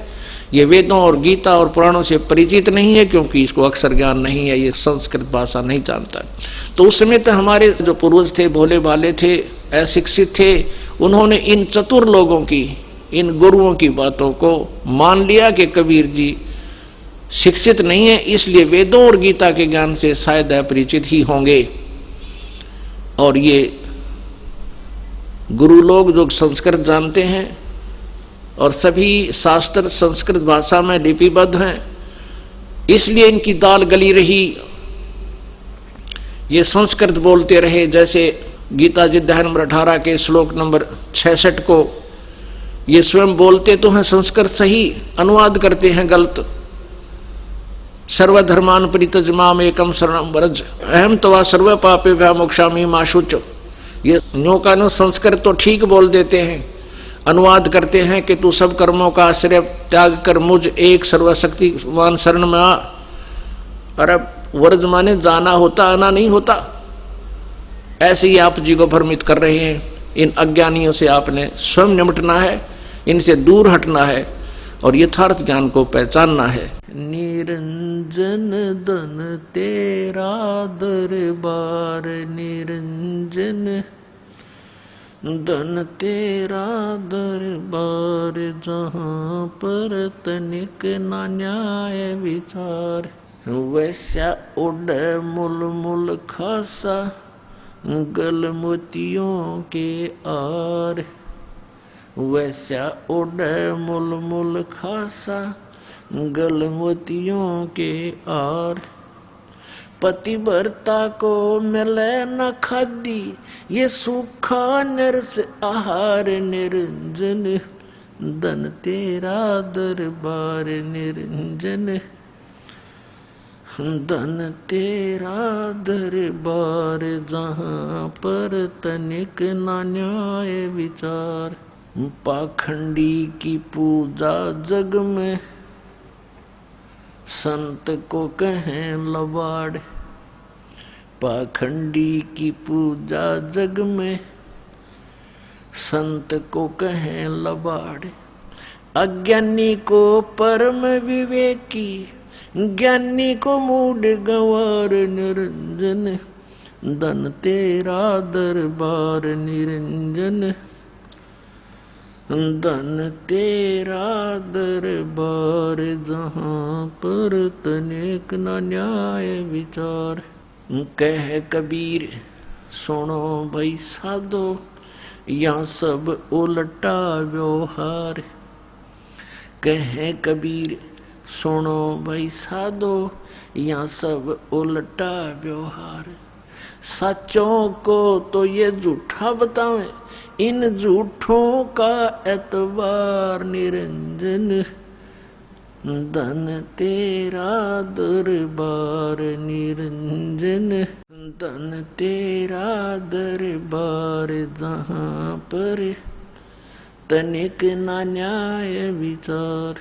[SPEAKER 5] ये वेदों और गीता और पुराणों से परिचित नहीं है क्योंकि इसको अक्षर ज्ञान नहीं है, ये संस्कृत भाषा नहीं जानता। तो उस समय तो हमारे जो पूर्वज थे भोले भाले थे, अशिक्षित थे, उन्होंने इन चतुर लोगों की, इन गुरुओं की बातों को मान लिया कि कबीर जी शिक्षित नहीं है, इसलिए वेदों और गीता के ज्ञान से शायद अपरिचित ही होंगे। और ये गुरु लोग जो संस्कृत जानते हैं और सभी शास्त्र संस्कृत भाषा में लिपिबद्ध हैं, इसलिए इनकी दाल गली रही। ये संस्कृत बोलते रहे, जैसे गीता जी अध्याय नंबर 18 के श्लोक नंबर 66 को ये स्वयं बोलते तो हैं संस्कृत, सही अनुवाद करते हैं गलत। सर्वधर्मान परित्यज माम एकम शरणम व्रज अहम तवा सर्व पापेभ्यः मोक्षामि मा शुच। ये न्यों का नो संस्कृत तो ठीक बोल देते हैं, अनुवाद करते हैं कि तू सब कर्मों का आश्रय त्याग कर मुझ एक सर्वशक्तिमान शरण में आ। अरे व्रज माने जाना होता, आना नहीं होता। ऐसे ही आप जी को भ्रमित कर रहे हैं। इन अज्ञानियों से आपने स्वयं निपटना है, इनसे दूर हटना है और यथार्थ ज्ञान को पहचानना है। निरंजन धन तेरा दरबार, निरंजन धन तेरा दरबार, जहाँ पर तनिक ना न्याय विचार, वैसा उड़ मुल मुल खासा गल मोतियों के आर, वैसा उड़ मुल मुल खासा गल मोतियों के आर, पतिव्रता को मिले न खादी ये सूखा नरस आहार, निरंजन धन तेरा दरबार, निरंजन धन तेरा दरबार, जहाँ पर तनिक ना न्याय विचार, पाखंडी की पूजा जग में संत को कहें लबाड़, पाखंडी की पूजा जग में संत को कहें लबाड़, अज्ञानी को परम विवेकी, ज्ञानी को मूड गंवार, निरंजन धन तेरा दरबार, निरंजन धन तेरा दरबार, जहाँ पर तनिक न न्याय विचार, कह कबीर सुनो भाई साधो यहाँ सब उल्टा व्यवहार, कह कबीर सुनो भाई साधो यहाँ सब उल्टा व्यवहार, सच्चों को तो ये झूठा बतावें, इन झूठों का एतबार, निरंजन धन तेरा दरबार, निरंजन धन तेरा दरबार, जहाँ पर तनिक ना न्याय विचार।